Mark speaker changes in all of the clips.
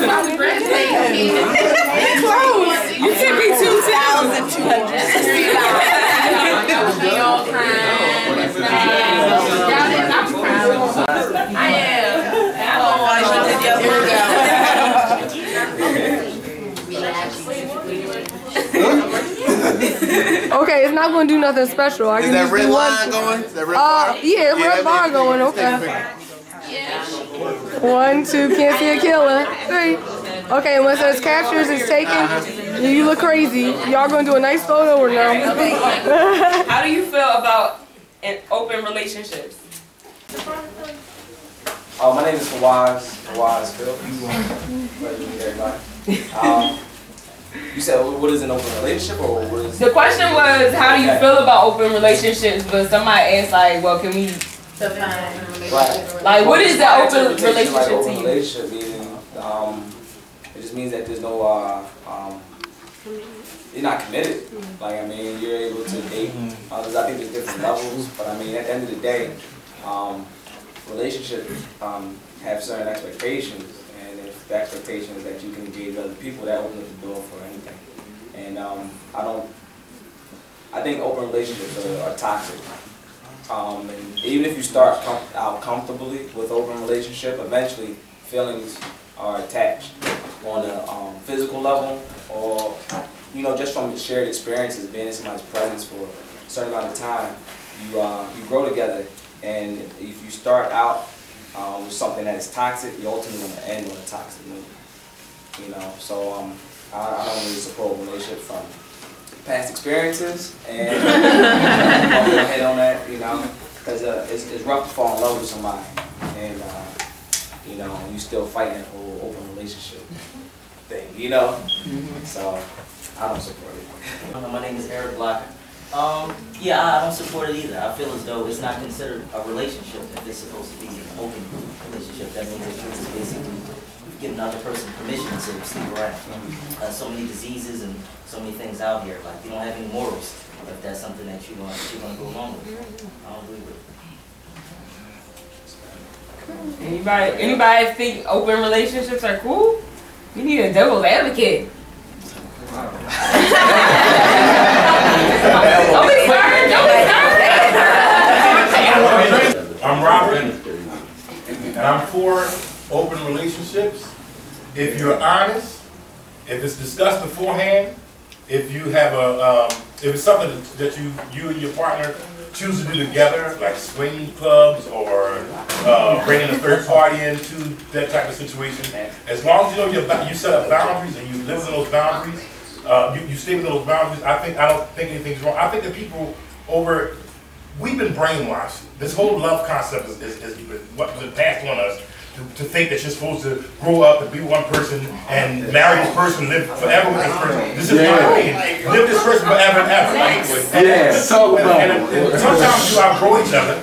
Speaker 1: about to graduate. Close. You can be 2,200. We all crying. I'm proud. I am.
Speaker 2: Okay, it's not going to do nothing special. I
Speaker 3: Is that red line going? Is that red bar?
Speaker 2: Yeah, red bar going. Okay. 1, 2, can't see a killer. 3. Okay, and when it says captures is taken, you look crazy. Y'all going to do a nice photo or no?
Speaker 1: How do you feel about open relationships?
Speaker 4: My name is Fawaz Phil. Pleasure to meet everybody. You said, what is an open relationship, or what is?
Speaker 1: The question was, how do you feel about open relationships? But somebody asked, like, well, can we define?
Speaker 4: Right.
Speaker 1: Like, what is the open relationship
Speaker 4: like
Speaker 1: to
Speaker 4: open
Speaker 1: you?
Speaker 4: Relationship meaning, it just means that there's no, you're not committed. Like, I mean, you're able to date. I think there's different levels, but I mean, at the end of the day, relationships have certain expectations, and if the expectation is that you can engage other people, that opens up the door for anything. And I think open relationships are toxic. And even if you start out comfortably with open relationship, eventually feelings are attached on a physical level, or just from shared experiences, being in somebody's presence for a certain amount of time, you grow together. And if you start out with something that is toxic, you're ultimately going to end on a toxic note. So I don't really support relationships from past experiences, and I'll go ahead on that, because it's rough to fall in love with somebody, and you still fighting that whole open relationship thing, So I don't support it.
Speaker 5: My name is Eric Blocker. Yeah, I don't support it either. I feel as though it's not considered a relationship if it's supposed to be an open relationship. That means that you're just basically giving another person permission to sleep around. So many diseases and so many things out here. Like, you don't have any morals if that's something that you're going to go along with. I don't agree with it.
Speaker 1: Anybody think open relationships are cool? You need a devil's advocate.
Speaker 6: I'm Robert, and I'm for open relationships. If you're honest, if it's discussed beforehand, if you have if it's something that you and your partner choose to do together, like swinging clubs or bringing a third party into that type of situation, as long as you set up boundaries and you live in those boundaries, you stay within those boundaries, I don't think anything's wrong. I think that people we've been brainwashed. This whole love concept is what's been passed on us to think that you're supposed to grow up and be one person and marry this person, live forever with this person. This is my opinion. Live this person forever and ever. Sometimes you outgrow each other.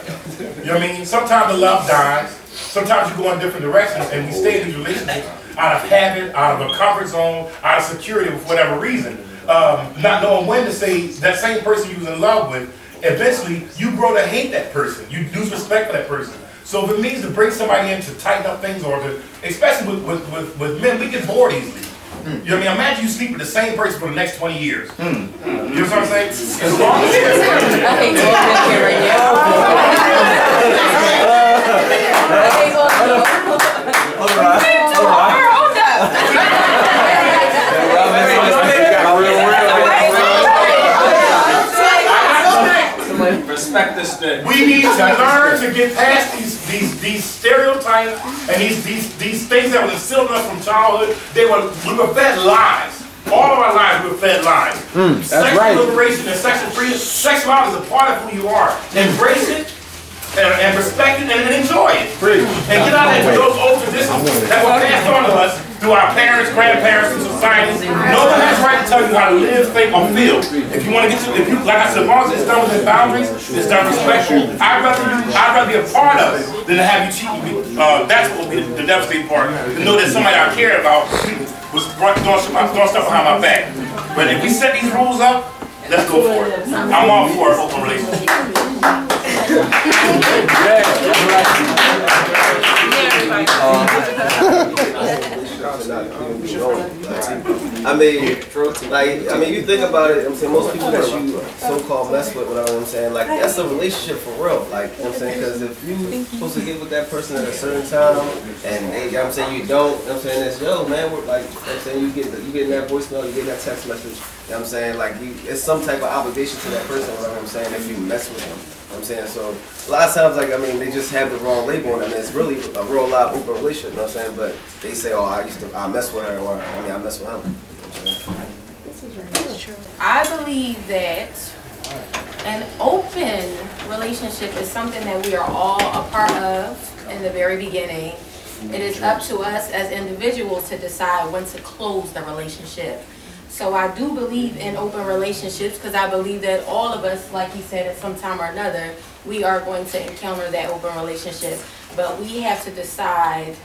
Speaker 6: You know what I mean? Sometimes the love dies. Sometimes you go in different directions, and we stay in these relationships out of habit, out of a comfort zone, out of security for whatever reason. Not knowing when to say that same person you was in love with, eventually you grow to hate that person. You lose respect for that person. So if it means to bring somebody in to tighten up things, or to, especially with men, we get bored easily. You know what I mean? Imagine you sleep with the same person for the next 20 years. You know what I'm saying? As long as
Speaker 4: Respect this thing.
Speaker 6: We need to learn to get past these stereotypes and these things that were instilled in us from childhood. We were fed lies. All of our lives we were fed lies. Sexual liberation and sexual freedom. Sexuality is a part of who you are. Embrace it and respect it and enjoy it. And get out of those old traditions that were passed on to us through our parents, grandparents, and society. No one has the right to tell you how to live, think, or feel. If you want to get to, like I said, as long as it's done within boundaries, it's done respectful. I'd rather be a part of it than to have you cheat me. That's what will be the devastating part. To know that somebody I care about was doing stuff behind my back. But if we set these rules up, let's go for it. I'm all for an open relationship.
Speaker 7: not even be known. I mean, you think about it, I'm saying most people that you so-called mess with, whatever I'm saying, like that's a relationship for real. Like, you know what I'm saying? Because if you supposed to get with that person at a certain time, and they, you know what I'm saying, you don't, you know what I'm saying, it's yo, man, we're like, you know what I'm saying, you getting that voicemail, you getting that text message, you know what I'm saying, like it's some type of obligation to that person, whatever I'm saying, if you mess with them. You know what I'm saying? So a lot of times, like, I mean, they just have the wrong label on it. I mean, it's really a real live open relationship, you know what I'm saying? But they say, oh, I mess with her, or I mean, I mess with him. You know
Speaker 8: I believe that an open relationship is something that we are all a part of in the very beginning. It is up to us as individuals to decide when to close the relationship. So I do believe in open relationships because I believe that all of us, like you said, at some time or another, we are going to encounter that open relationship. But we have to decide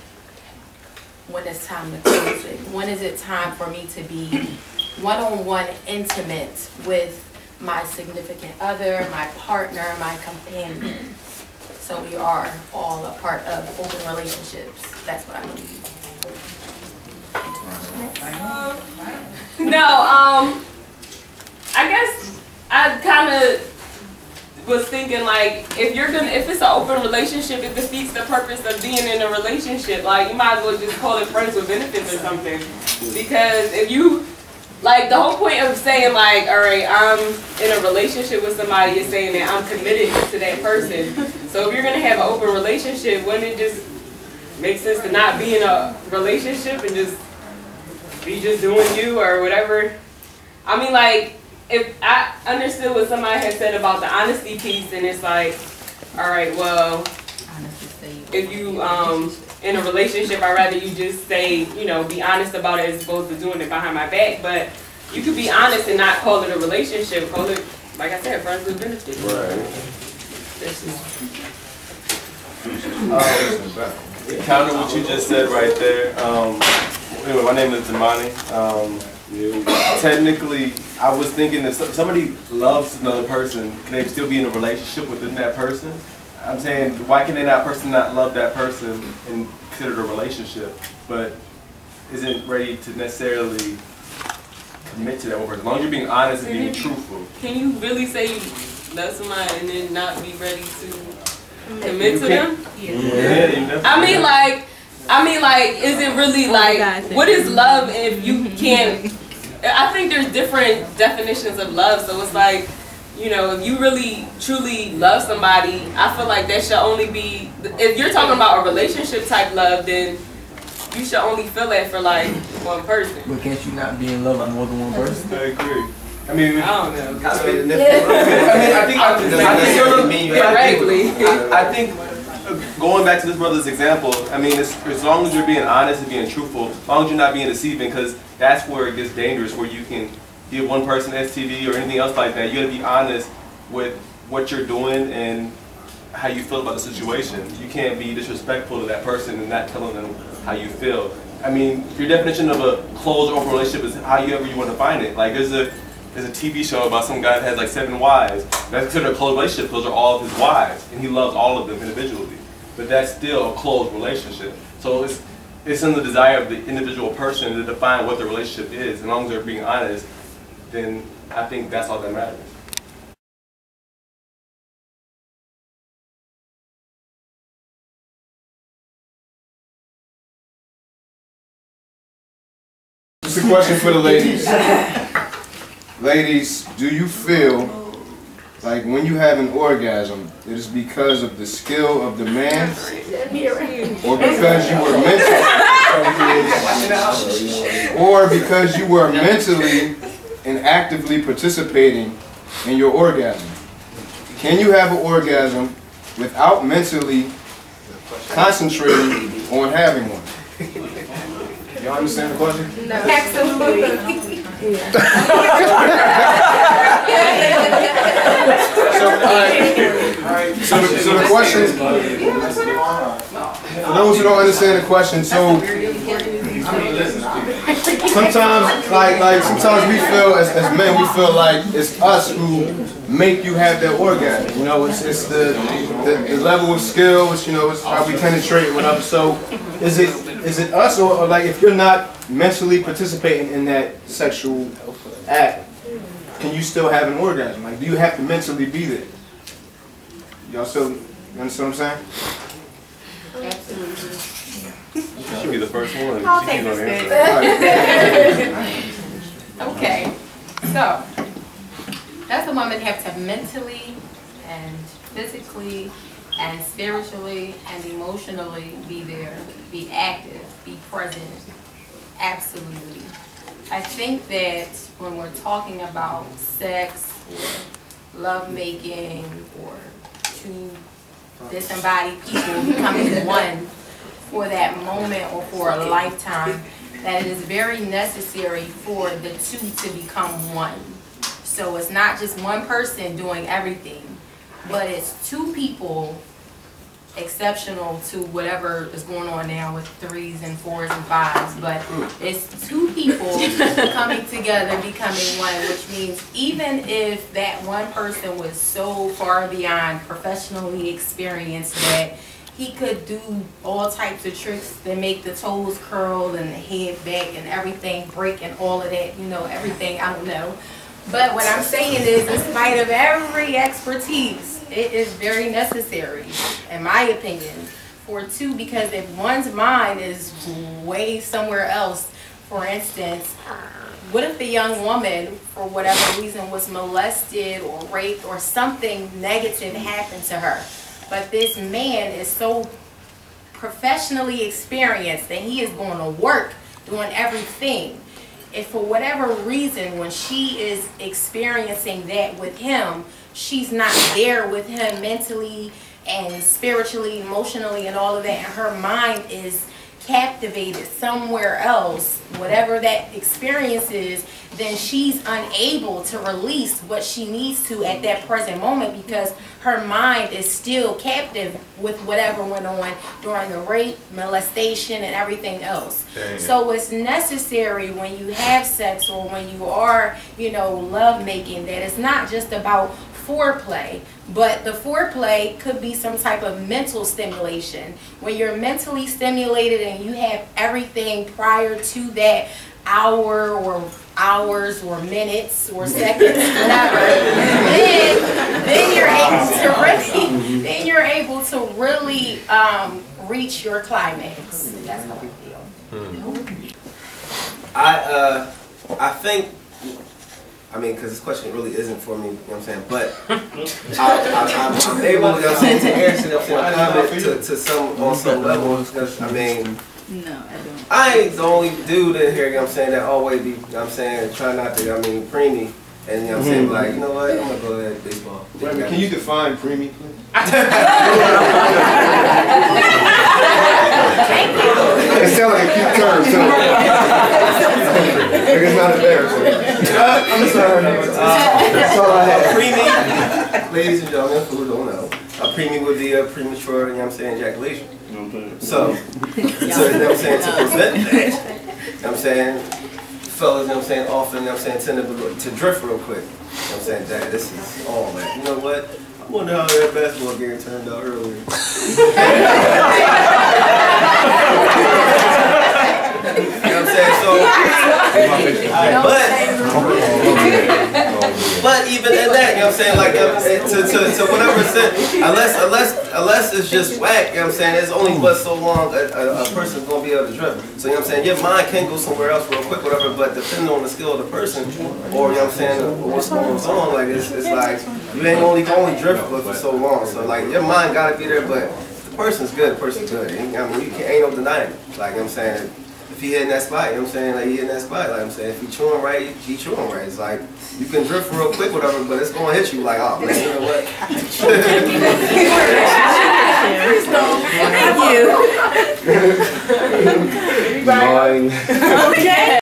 Speaker 8: when it's time to close it. When is it time for me to be one-on-one intimate with my significant other, my partner, my companion? So we are all a part of open relationships. That's what I believe.
Speaker 1: No, I guess I kind of was thinking like if it's an open relationship, it defeats the purpose of being in a relationship. Like you might as well just call it friends with benefits or something. Because if you like the whole point of saying like, all right, I'm in a relationship with somebody is saying that I'm committed to that person. So if you're gonna have an open relationship, wouldn't it just make sense to not be in a relationship and just be just doing you or whatever? I mean, like, if I understood what somebody had said about the honesty piece, and it's like, all right, well, if you in a relationship, I'd rather you just say, you know, be honest about it as opposed to doing it behind my back. But you could be honest and not call it a relationship. Call it, like I said, friends with benefits.
Speaker 9: Right. Counter what you just said right there. Anyway, my name is Damani. Technically, I was thinking if somebody loves another person, can they still be in a relationship within that person? I'm saying, why can that person not love that person and consider it a relationship, but isn't ready to necessarily commit to that one person? As long as you're being honest and being truthful.
Speaker 1: Can you really say you love somebody and then not be ready to commit to them?
Speaker 9: Yeah,
Speaker 1: I mean, like, is it really like, what is love if you can't? I think there's different definitions of love, so it's like, you know, if you really truly love somebody, I feel like that should only be, if you're talking about a relationship type love, then you should only feel that for like one person.
Speaker 10: But can't you not be in love with more than one person?
Speaker 9: I agree. I mean,
Speaker 1: I don't know.
Speaker 9: I think going back to this brother's example, I mean, as long as you're being honest and being truthful, as long as you're not being deceiving, because that's where it gets dangerous, where you can give one person STD or anything else like that. You gotta be honest with what you're doing and how you feel about the situation. You can't be disrespectful to that person and not telling them how you feel. I mean, your definition of a closed open relationship is however you want to find it. Like there's a TV show about some guy that has like 7 wives. That's considered a closed relationship. Those are all of his wives, and he loves all of them individually. But that's still a closed relationship. So it's in the desire of the individual person to define what the relationship is. As long as they're being honest, then I think that's all that matters.
Speaker 11: It's a question for the ladies. Ladies, do you feel like when you have an orgasm, it is because of the skill of the man, or because you were mentally and actively participating in your orgasm? Can you have an orgasm without mentally concentrating on having one? Y'all understand the question?
Speaker 8: No. Absolutely.
Speaker 11: So the question, for those who don't understand the question, so sometimes we feel as men, we feel like it's us who make you have that orgasm. You know, it's the level of skill, it's, you know, it's how we penetrate and whatever. So is it is it us or like if you're not mentally participating in that sexual act, can you still have an orgasm? Like, do you have to mentally be there? Y'all still, you understand what I'm saying?
Speaker 8: Absolutely.
Speaker 9: She should be the first one.
Speaker 8: I'll
Speaker 9: She
Speaker 8: take
Speaker 9: can go
Speaker 8: this
Speaker 9: answer.
Speaker 8: Okay, so does a woman have to mentally and physically and spiritually and emotionally be there, be active, be present? Absolutely. I think that when we're talking about sex or lovemaking or two disembodied people becoming one for that moment or for a lifetime, that it is very necessary for the two to become one. So it's not just one person doing everything, but it's two people exceptional to whatever is going on now with 3s and 4s and 5s, but it's two people coming together, becoming one, which means even if that one person was so far beyond professionally experienced that he could do all types of tricks that make the toes curl and the head back and everything break and all of that, you know, everything, I don't know. But what I'm saying is, in spite of every expertise, it is very necessary, in my opinion, for two, because if one's mind is way somewhere else, for instance, what if the young woman, for whatever reason, was molested or raped or something negative happened to her, but this man is so professionally experienced that he is going to work doing everything. If for whatever reason, when she is experiencing that with him, she's not there with him mentally and spiritually, emotionally, and all of that, and her mind is captivated somewhere else, whatever that experience is, then she's unable to release what she needs to at that present moment because her mind is still captive with whatever went on during the rape, molestation, and everything else. Dang. So it's necessary when you have sex or when you are, you know, love making, that it's not just about foreplay, but the foreplay could be some type of mental stimulation. When you're mentally stimulated and you have everything prior to that hour or hours or minutes or seconds, whatever, then you're able to really reach your climax. That's how I feel.
Speaker 7: I think, I mean, because this question really isn't for me, you know what I'm saying, but I'm able, you know what I'm saying, to answer, you know what I'm saying, comment to some, on some level, because, I mean,
Speaker 12: no, I don't.
Speaker 7: I ain't the only dude in here, you know what I'm saying, that always be, you know what I'm saying, try not to, I mean, preemie, and you know what I'm saying, like, you know what, I'm going to go ahead and baseball.
Speaker 11: Wait a minute, can you define preemie, please? It sounds like a cute term, too. Like it's not embarrassing. I'm sorry. That's all I have.
Speaker 7: Preemie, ladies and gentlemen, who don't know, a preemie would be a premature, you know what I'm saying, ejaculation. So, you know what I'm saying, to prevent that, you know what I'm saying, fellas, you know what I'm saying, often, you know what I'm saying, tend to drift real quick. You know what I'm saying, Dad, this is all that. You know what? I wonder how that basketball game turned out earlier. You know what I'm saying? So, but even in that, you know what I'm saying, like to whatever extent, unless it's just whack, you know what I'm saying, there's only but so long a person's gonna be able to drift. So you know what I'm saying, your mind can go somewhere else real quick, whatever, but depending on the skill of the person, or you know what I'm saying, what's going on, like it's like you ain't only drift for so long. So like your mind gotta be there, but the person's good, the person's good. I mean, you ain't no denying it. Like you know what I'm saying. If he hitting that spot, you know what I'm saying, like he hitting that spot, like I'm saying, if he chewing right, he chewing right. It's like, you can drift real quick, whatever, but it's going to hit you like, oh man, you know what?
Speaker 12: Thank you.
Speaker 11: Bye.
Speaker 12: Okay.